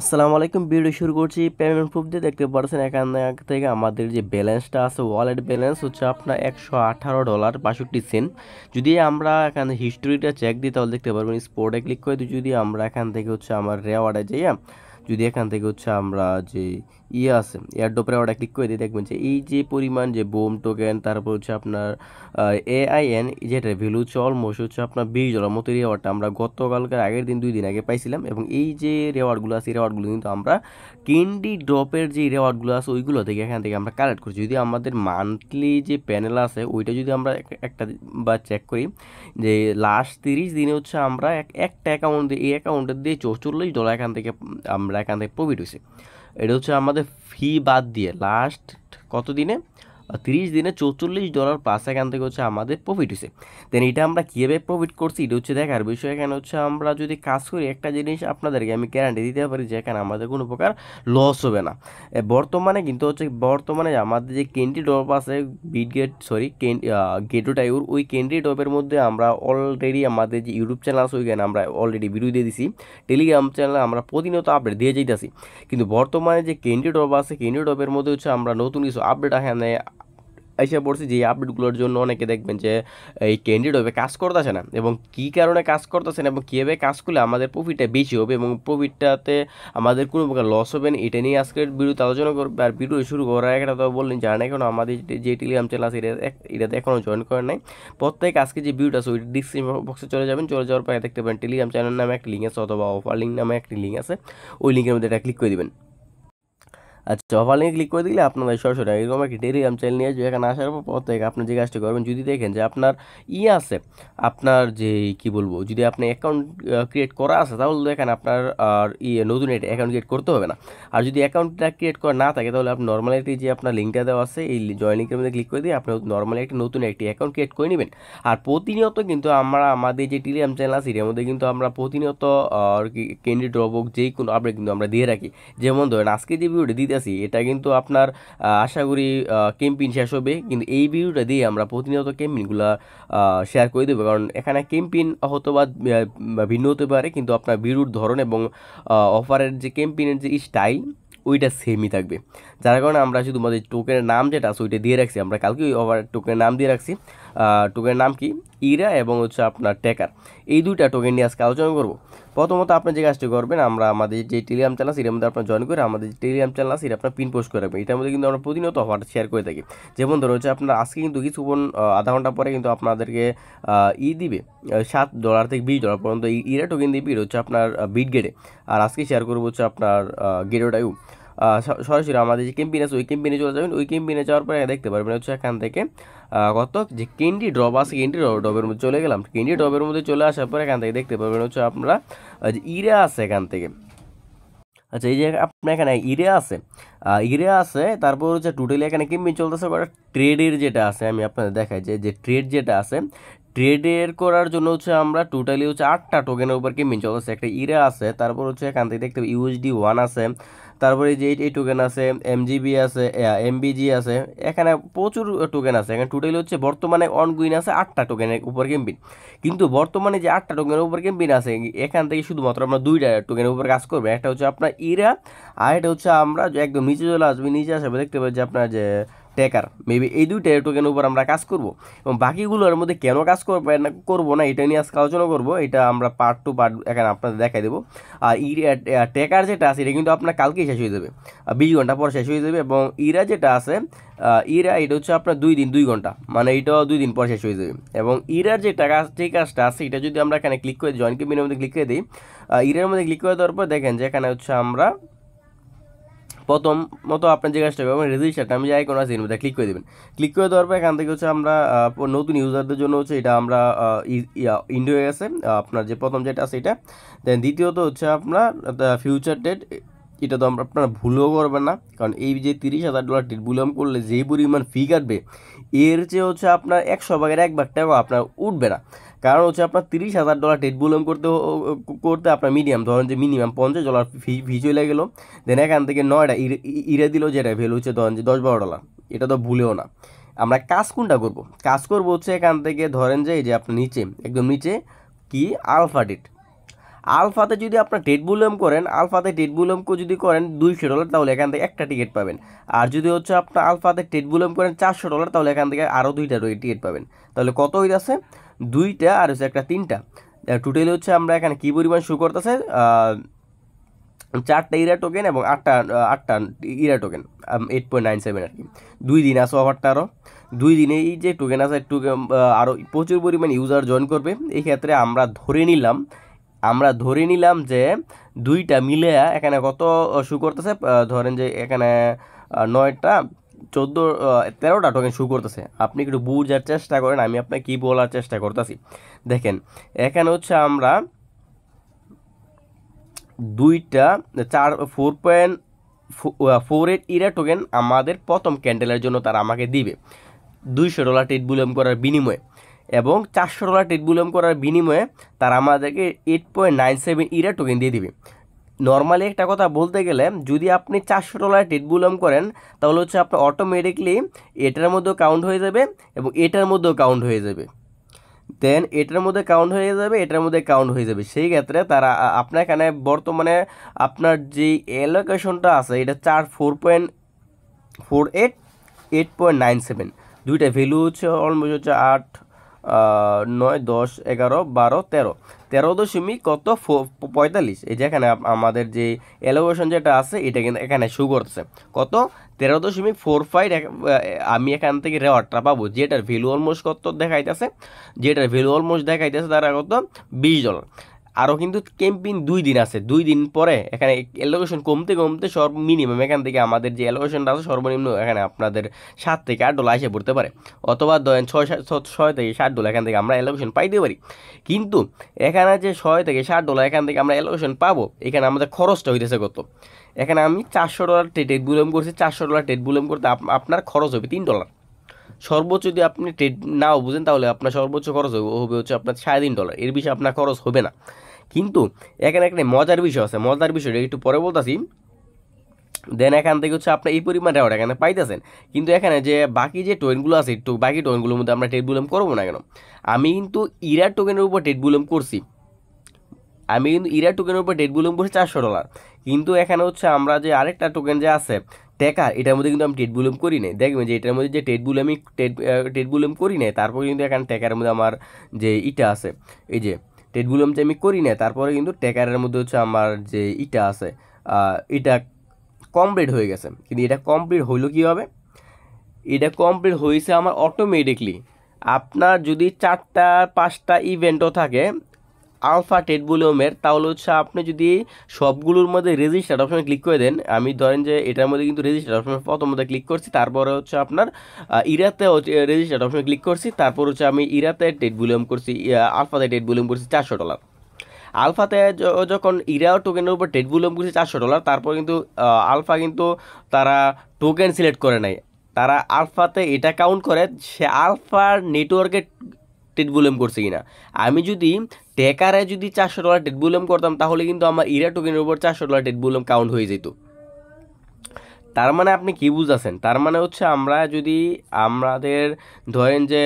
আসসালামু আলাইকুম। ভিডিও শুরু করছি পেমেন্ট প্রুফ দিয়ে। দেখতে পাচ্ছেন এখান থেকে আমাদের যে ব্যালেন্সটা আছে, ওয়ালেট ব্যালেন্স হচ্ছে আপনার $118.62। যদি আমরা এখানে হিস্টোরিটা চেক দিই তাহলে দেখতে পারবেন স্পোর্টে ক্লিক করে দিই। যদি আমরা এখান থেকে হচ্ছে আমার রেওয়ার্ডে যাই, যদি এখান থেকে হচ্ছে আমরা যে আছে এয়ারড্রপ রেওয়ার্ডে ক্লিক করে দিই, দেখবেন যে এই যে পরিমাণ যে বোম টোকেন, তারপর হচ্ছে আপনার AIN, যেটা ভ্যালু হচ্ছে অলমোস্ট হচ্ছে আপনার $20 মতো রেওয়ার্ডটা আমরা গতকালকার আগের দিন 2 দিন আগে পাইছিলাম। এবং এই যে রেওয়ার্ডগুলো আছে, রেওয়ার্ডগুলো কিন্তু আমরা ক্যান্ডি ড্রপের যে রেওয়ার্ডগুলো আছে ওইগুলো থেকে এখান থেকে আমরা কালেক্ট করছি। যদি আমাদের মান্থলি যে প্যানেল আছে ওইটা যদি আমরা একটা বা চেক করি, যে লাস্ট 30 দিনে হচ্ছে আমরা একটা অ্যাকাউন্ট দিয়ে, এই অ্যাকাউন্টের দিয়ে $44 এখান থেকে প্রফিট হয়েছে। এটা হচ্ছে আমাদের ফি বাদ দিয়ে লাস্ট কত দিনে, 30 দিনে $44 এখান থেকে হচ্ছে আমাদের প্রফিট হয়েছে। দেন এটা আমরা কীভাবে প্রফিট করছি এটা হচ্ছে দেখার বিষয়। এখানে হচ্ছে আমরা যদি কাজ করি, একটা জিনিস আপনাদেরকে আমি গ্যারান্টি দিতে পারি যে এখানে আমাদের কোনো প্রকার লস হবে না। বর্তমানে কিন্তু হচ্ছে আমাদের যে ক্যান্ডি ড্রপ আছে, গেটো টাইউর, ওই ক্যান্ডি ড্রপের মধ্যে আমরা অলরেডি আমাদের যে ইউটিউব চ্যানেল আছে ওইখানে আমরা অলরেডি ভিডিও দিয়ে দিছি। টেলিগ্রাম চ্যানেলে আমরা প্রতিনিয়ত আপডেট দিয়ে যাইতেছি। কিন্তু বর্তমানে যে ক্যান্ডি ড্রপ আছে, ক্যান্ডি ড্রপের মধ্যে হচ্ছে আমরা নতুন কিছু আপডেট এখানে এসে পড়ছি, যে আপডেটগুলোর জন্য অনেকে দেখবেন যে এই ক্যান্ডিড হবে কাজ করতেছে না, এবং কী কারণে কাজ করতেছে না এবং কীভাবে কাজ করলে আমাদের প্রফিটটা বেশি হবে এবং প্রফিটটাতে আমাদের কোনো প্রকার লস হবে না, এটা নিয়ে আজকের ভিডিওতে আলোচনা করবে। আর ভিডিও শুরু করার একটা তো বললেন জানেন, এখন আমাদের যে টেলিগ্রাম চ্যানেল আছে এটাতে এখনও জয়েন করেন নাই, প্রত্যেক আজকে যে ভিডিওটা আছে ওই ডিসক্রিপশন বক্সে চলে যাবেন। চলে যাওয়ার পরে দেখতে পারেন টেলিগ্রাম চ্যানেল নামে একটা লিঙ্ক আছে, অথবা অফার লিঙ্ক নামে একটা লিঙ্ক আছে, ওই লিঙ্কের মধ্যে এটা ক্লিক করে দিবেন। আচ্ছা, অফার লিঙ্কে ক্লিক করে দিলে আপনারা সরাসরি এরকম একটা টেলিগ্রাম চ্যানেল নিয়ে আসবে। এখানে আসার পর থেকে আপনি যে কাজটা করবেন, যদি দেখেন যে আপনার আছে, আপনার যে কি বলবো, যদি আপনি অ্যাকাউন্ট ক্রিয়েট করা আছে তাহলে দেখেন আপনার আর নতুন অ্যাকাউন্ট ক্রিয়েট করতে হবে না। আর যদি অ্যাকাউন্টটা ক্রিয়েট করা না থাকে তাহলে আপনি নর্মালি একটি যে আপনার লিঙ্কটা দেওয়া আছে এই জয়েন লিঙ্কের মধ্যে ক্লিক করে দিয়ে আপনি নর্মালি একটি নতুন একটি অ্যাকাউন্ট ক্রিয়েট করে নেবেন। আর প্রতিনিয়ত কিন্তু আমরা আমাদের যে টেলিগ্রাম চ্যানেল আছে এর মধ্যে কিন্তু আমরা প্রতিনিয়ত আর কি ক্যান্ডি ড্রপ হোক যেই কোনো আপডেট কিন্তু আমরা দিয়ে রাখি। যেমন ধরেন আজকে যে ভিডিওটা দিতেছি এটা কিন্তু আপনার আশা করি ক্যাম্পেইন শেষ হবে, কিন্তু এই ভিডিওটা দিয়ে আমরা প্রতিনিয়ত ক্যাম্পেইনগুলো শেয়ার করে দেবো। কারণ এখানে ক্যাম্পেইন হয়তো বা ভিন্ন হতে পারে, কিন্তু আপনার ভিডিওর ধরন এবং অফারের যে ক্যাম্পেইনের যে স্টাইল ওইটা সেমই থাকবে। যার কারণে আমরা শুধুমাত্র টোকেনের নাম যেটা আছে ওইটা দিয়ে রাখছি। আমরা কালকে ওই ওভার টোকেনের নাম দিয়ে রাখছি। টোকেনের নাম কি, ইরা এবং হচ্ছে আপনার টেকার, এই দুইটা টোকেন নিয়ে আজকে আলোচনা করবো। প্রথমত আপনি যে কাজটি করবেন, আমরা আমাদের যে টেলিগ্রাম চ্যানেল আছে এর মধ্যে আপনার জয়েন করে আমাদের যে টেলিগ্রাম চ্যানেল আছে এটা আপনার পিন পোস্ট করে রাখবেন। এটার মধ্যে কিন্তু আমরা প্রতিনিয়ত অফার শেয়ার করে থাকি। যেমন ধরো হচ্ছে আপনার আজকে কিন্তু কিছুক্ষণ আধা ঘন্টা পরে কিন্তু আপনাদেরকে দিবে $7 থেকে $20 পর্যন্ত ইরা টোকেন দিবে। এটা হচ্ছে আপনার বিট গেটে। আর আজকে শেয়ার করবো হচ্ছে আপনার গেটোটাইউ। সরাসরি আমাদের যে ক্যাম্পেইন আছে ওই ক্যাম্পেইনে চলে যাবেন। ওই ক্যাম্পেইনে যাওয়ার পরে দেখতে পারবেন হচ্ছে এখান থেকে কত যে ক্যান্ডি ড্রপ আছে, ক্যান্ডি ড্রপের মধ্যে চলে গেলাম। ক্যান্ডি ড্রপের মধ্যে চলে আসার পরে এখান থেকে দেখতে পারবেন হচ্ছে আপনারা যে ইরা আছে এখান থেকে। আচ্ছা, এই যে আপনার এখানে ইরে আছে, তারপর হচ্ছে টোটালি এখানে ক্যাম্পেইন চলতেছে। ট্রেডের যেটা আছে আমি আপনাদের দেখাই যে ট্রেড যেটা আছে, ট্রেডের করার জন্য হচ্ছে আমরা টোটালি হচ্ছে 8টা টোকেনের উপর ক্যাম্পেইন চলতেছে। একটা ইরা আছে, তারপর হচ্ছে এখান থেকে দেখতে পাবেন USD1 আছে, তারপরে যে এই টোকেন আছে, MGB আছে, MBG আছে, এখানে প্রচুর টোকেন আছে। এখানে টোটালি হচ্ছে বর্তমানে অনগোয়িং আছে 8টা টোকেনের উপর ক্যাম্পেইন। কিন্তু বর্তমানে যে 8টা টোকেনের উপর ক্যাম্পেইন আছে এখান থেকে শুধুমাত্র আমরা 2টা টোকেনের উপর কাজ করবো। একটা হচ্ছে আপনার ইরা, আর এটা হচ্ছে আমরা একদম নিচে চলে আসবে। নিচে আসবে দেখতে পাচ্ছি যে আপনার যে টেকার, মেবি এই দুইটা টোকেনের উপর আমরা কাজ করব। এবং বাকিগুলোর মধ্যে কেন কাজ করবো না এটা নিয়ে আজকে আলোচনা করবো। এটা আমরা পার্ট টু পার্ট এখানে আপনাদের দেখাই দেবো। আর টেকার যেটা আছে এটা কিন্তু আপনার কালকেই শেষ হয়ে যাবে, 20 ঘন্টা পর শেষ হয়ে যাবে। এবং ইরা যেটা আছে, ইরা এটা হচ্ছে আপনার 2 দিন 2 ঘন্টা, মানে এটাও 2 দিন পর শেষ হয়ে যাবে। এবং ইরার যে টাকা যে কাজটা আছে এটা যদি আমরা এখানে ক্লিক করে জয়েন ক্যাম্পেইনের মধ্যে ক্লিক করে দিই, ইরার মধ্যে ক্লিক করে দেওয়ার পর দেখেন যে এখানে হচ্ছে আমরা প্রথম মতো আপনার যে কাজটা করবেন, রেজিস্টারটা আমি যাই কোনো আছে এর মধ্যে ক্লিক করে দেবেন। ক্লিক করে দেওয়ার পর এখান থেকে হচ্ছে আমরা নতুন ইউজারদের জন্য হচ্ছে এটা আমরা ইন্ডো হয়ে গেছে। আপনার যে প্রথম যেটা আছে এটা, দেন দ্বিতীয়ত হচ্ছে আপনার ফিউচার ডেট, এটা তো আপনারা ভুলও করবেন না। কারণ এই যে $30,000 ডেট বুলাম করলে যেই পরিমাণ ফি কাটবে, এর চেয়ে হচ্ছে আপনার 100 ভাগের 1 ভাগ টাকা আপনার উঠবে না। কারণ হচ্ছে আপনার $30,000 ডেট বুলাম করতে আপনার মিডিয়াম ধরেন যে মিনিমাম $50 ফি চলে গেলো। দেন এখান থেকে 9টা ইরে দিল, যেটা ভ্যালু হচ্ছে ধরেন যে $10-12। এটা তো ভুলেও না। আমরা কাজ কোনটা করব, কাজ করবো হচ্ছে এখান থেকে ধরেন যে এই যে আপনার নিচে একদম নিচে কি আলফা ডেট, আলফাতে যদি আপনার টেট বুলিয়াম করেন, আলফাতে টেট বুলিয়াম যদি করেন $200, তাহলে এখান থেকে একটা টিকিট পাবেন। আর যদি হচ্ছে আপনার আলফাতে টেট বুলিয়াম করেন $400, তাহলে এখান থেকে আরও 2টা টিকিট পাবেন। তাহলে কত হইতেছে? 2টা আর হচ্ছে একটা 3টা। টোটালি হচ্ছে আমরা এখানে কী পরিমাণ শো করতেছে, 4টা ইরা টোকেন এবং 8টা ইরা টোকেন, 8.97 আর কি। 2 দিন আছে অফারটা, আরও 2 দিনে এই যে টোকেন আছে একটু আরও প্রচুর পরিমাণ ইউজার জয়েন করবে। এই ক্ষেত্রে আমরা ধরে নিলাম যে 2টা মিলে এখানে কত শো করতেছে, ধরেন যে এখানে 9টা 14 13টা টোকেন শো করতেছে। আপনি একটু বুঝার চেষ্টা করেন আমি আপনাকে কী বলার চেষ্টা করতেছি। দেখেন এখানে হচ্ছে আমরা 4.48 ইরা টোকেন আমাদের প্রথম ক্যান্ডেলের জন্য তারা আমাকে দিবে $200 টেট বুলিয়াম করার বিনিময়ে, এবং $400 টেট বুলিয়াম করার বিনিময়ে তারা আমাদেরকে 8.97 ইরা টোকেন দিয়ে দিবে। নর্মালি একটা কথা বলতে গেলে, যদি আপনি $400 টেট বুলিয়াম করেন তাহলে হচ্ছে আপনার অটোমেটিকলি এটার মধ্যেও কাউন্ট হয়ে যাবে এবং এটার মধ্যেও কাউন্ট হয়ে যাবে, দেন এটার মধ্যে কাউন্ট হয়ে যাবে, এটার মধ্যে কাউন্ট হয়ে যাবে। সেই ক্ষেত্রে তারা আপনার এখানে বর্তমানে আপনার যে অ্যালোকেশনটা আছে এটা 4.48 8.97, দুইটা ভ্যালু হচ্ছে অলমোস্ট হচ্ছে 8 9 10 11 12 13 13.45। এই যে এখানে আমাদের যে এলোকেশন যেটা আছে এটা কিন্তু এখানে শো করতেছে কত 13.45। আমি এখান থেকে রেওয়ার্ডটা পাবো, যেটার ভ্যালু অলমোস্ট কত দেখাইতেছে, তারা কত $20। আরও কিন্তু ক্যাম্পিং 2 দিন আছে, 2 দিন পরে এখানে এলোকেশন কমতে কমতে মিনিমাম এখান থেকে আমাদের যে এলোকেশনটা আছে সর্বনিম্ন এখানে আপনাদের $7 থেকে $8 এসে পড়তে পারে, অথবা ধরেন 6 থেকে $7 এখান থেকে আমরা এলোকেশন পাইতে পারি। কিন্তু এখানে যে $6 থেকে $7 এখান থেকে আমরা এলোকেশন পাবো, এখানে আমাদের খরচটা হইতেছে কত? এখানে আমি $400 টেট বুলিয়াম করছি, $400 টেট বুলিয়াম করতে আপনার খরচ হবে $3। সর্বোচ্চ যদি আপনি ট্রেড নাও বুঝেন তাহলে আপনার সর্বোচ্চ খরচ হবে হচ্ছে আপনার $3.5, এর বেশি আপনার খরচ হবে না। কিন্তু এখানে একটা মজার বিষয় আছে, মজার বিষয়টা একটু পরে বলতেছি। দেন এখান থেকে হচ্ছে আপনার এই পরিমাণ রেওয়ার্ড এখানে পাইতেছেন, কিন্তু এখানে যে বাকি যে টোকেনগুলো আছে একটু বাকি টোকেনগুলোর মধ্যে আমরা টেট বুলিয়াম করবো না কেন? আমি কিন্তু ইরা টোকেনের উপর টেট বুলিয়াম করছি, $400। কিন্তু এখানে হচ্ছে আমরা যে আরেকটা টোকেন যে আছে টেকার, এটার মধ্যে কিন্তু আমি টেট বুলিয়াম করি নাই। দেখবেন যে এটার মধ্যে যে টেট বুলিয়াম করি নাই, তারপরে কিন্তু এখানে টেকারের মধ্যে আমার যে ইটা আছে, এই যে টেট বুলিয়াম যে আমি করি নাই, তারপরে কিন্তু টেকারের মধ্যে হচ্ছে আমার যে ইটা আছে এটা কমপ্লিট হয়ে গেছে। কিন্তু এটা কমপ্লিট হইলো কীভাবে? এটা কমপ্লিট হয়েছে আমার অটোমেটিকলি। আপনার যদি 4টা 5টা ইভেন্টও থাকে আলফা টেট বুলিয়ামের, তাহলে হচ্ছে আপনি যদি সবগুলোর মধ্যে রেজিস্টার অপশনে ক্লিক করে দেন, আমি ধরেন যে এটার মধ্যে কিন্তু রেজিস্টার অপশনে প্রথমত ক্লিক করছি, তারপরে হচ্ছে আপনার ইরাতে রেজিস্টার অপশনে ক্লিক করছি, তারপর হচ্ছে আমি ইরাতে টেট বুলিয়াম করছি, আলফাতে টেট বুলিয়াম করছি $400। আলফাতে যখন ইরা টোকেনের উপর টেট বুলিয়াম করছি $400, তারপর কিন্তু আলফা কিন্তু তারা টোকেন সিলেক্ট করে নাই, তারা আলফাতে এটা কাউন্ট করে সে আলফার নেটওয়ার্কে টেট বুলিয়াম করছে কিনা। আমি যদি টেকারে যদি $400 টেট বুলিয়াম করতাম তাহলে কিন্তু আমার ইরা টোকেনের উপর $400 টেট বুলিয়াম কাউন্ট হয়ে যেত। তার মানে আপনি কি বুঝতেছেন? তার মানে হচ্ছে আমরা যদি আমাদের ধরেন যে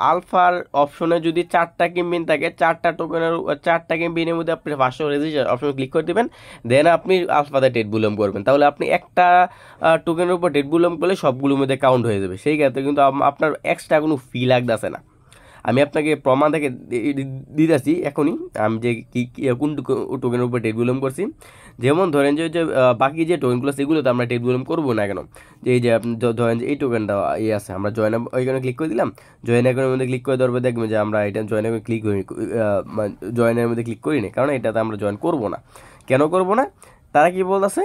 আলফার অপশনে যদি 4টা ক্যাম্পেইন থাকে, 4টা ক্যাম্পেইনের মধ্যে আপনি ফার্স্ট রেজিস্টার অপশনে ক্লিক করে দেবেন, দেন আপনি আলফাতে টেট বুলিয়াম করবেন, তাহলে আপনি একটা টোকেনের উপর টেট বুলিয়াম করলে সবগুলোর মধ্যে কাউন্ট হয়ে যাবে। সেই ক্ষেত্রে কিন্তু আপনার এক্সট্রা কোনো ফি লাগতেছে না। আমি আপনাকে প্রমাণ থেকে দিতেছি এখনই, আমি যে কোন টোকেনের উপর টেট বুলিয়াম করছি। যেমন ধরেন যে বাকি যে টোকেনগুলো সেগুলো তো আমরা টেট বুলিয়াম করবো না কেন? যে এই যে ধরেন যে এই টোকেনটা আছে, আমরা জয়েন ওইখানে ক্লিক করে দিলাম, জয়েন অ্যাকাউন্টের মধ্যে ক্লিক করে ধরবে, দেখবেন যে আমরা এটা জয়েন অ্যাকাউন্ট ক্লিক করি, জয়েনের মধ্যে ক্লিক করি না, কারণ এটাতে আমরা জয়েন করবো না। কেন করবো না? তারা কি বলতেছে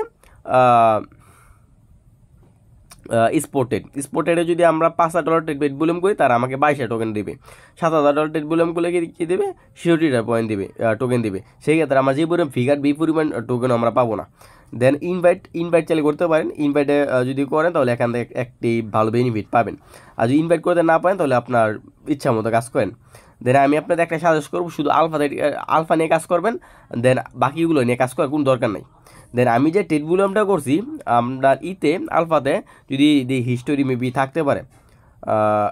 স্পোর্টেডে যদি আমরা $5,000 টেট বুলিয়াম করি, তারা আমাকে 22 টোকেন দেবে। $7,000 টেট বুলিয়াম করলে কি দেবে? 60টা পয়েন্ট দেবে, টোকেন দেবে। সেই ক্ষেত্রে আমরা যে পরিমাণ ফিগার বি পরিমাণ টোকেন আমরা পাবো না। দেন ইনভাইট চাইলে করতে পারেন, ইনভাইটে যদি করেন তাহলে এখান থেকে একটি ভালো বেনিফিট পাবেন। আর যদি ইনভাইট করতে না পারেন তাহলে আপনার ইচ্ছা মতো কাজ করেন। দেন আমি আপনাদের একটা সাজেস্ট করবো, শুধু আলফা নিয়ে কাজ করবেন, দেন বাকিগুলো নিয়ে কাজ করার কোনো দরকার নেই। দেন আমি যে টেট বুলিয়ামটা করছি আমরা আলফাতে, যদি হিস্টোরি মেবি থাকতে পারে,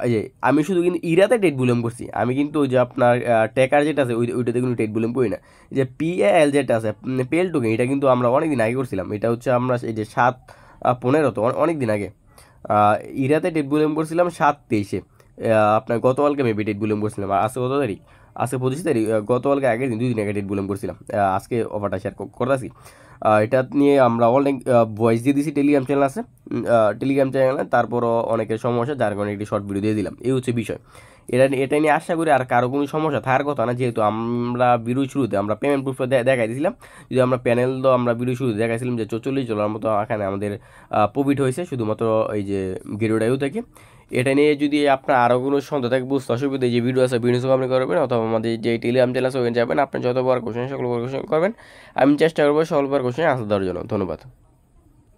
এই যে আমি শুধু কিন্তু ইরাতে টেট বুলেম করছি, আমি কিন্তু ওই যে আপনার টেকার যেটা আছে ওইটাতে কিন্তু টেট বুলেম করি না। যে PAL যেটা আছে পেল টোকেন, এটা কিন্তু আমরা অনেক দিন আগে করছিলাম, এটা হচ্ছে আমরা এই যে 7/15 তো অনেক দিন আগে ইরাতে টেট বুলেম করছিলাম 7/23 আপনার গতকালকে মেবি টেট বুলেম করছিলাম। আর আজকে কত তারিখ? আজকে 25 তারিখ, গতকালকে আগের দিন 2 দিন আগে টেট বুলেম করছিলাম। আজকে অফারটা শেয়ার করতেছি। এটা নিয়ে আমরা অনেক ভয়েস দিয়ে দিছি, টেলিগ্রাম চ্যানেল আছে, টেলিগ্রাম চ্যানেলে, তারপরও অনেকের সমস্যা, যার কারণে একটি শর্ট ভিডিও দিয়ে দিলাম। এই হচ্ছে বিষয়। এটা নিয়ে আশা করি আর কারো কোনো সমস্যা থাকার কথা না, যেহেতু আমরা ভিডিও শুরুতে আমরা পেমেন্ট প্রুফ দেখাই দিয়েছিলাম। যদি আমরা প্যানেল তো আমরা ভিডিও শুরুতে দেখাইছিলাম যে $40 মতো এখানে আমাদের প্রফিট হয়েছে শুধুমাত্র এই যে গেরুডাইও থেকে। এটা নিয়ে যদি আপনার আরও কোনো সন্দেহ থাকে, বুঝতে অসুবিধা, যে ভিডিও আছে ভিডিও আপনি করবেন, অথবা আমাদের যে টেলিগ্রাম চ্যানেল আছে ওখানে যাবেন, আপনি যত বড় কোশ্চেন সকল কোশ্চেন করবেন, আমি চেষ্টা করবো সকল বড় কোশ্চেন আনসার দেওয়ার জন্য। ধন্যবাদ।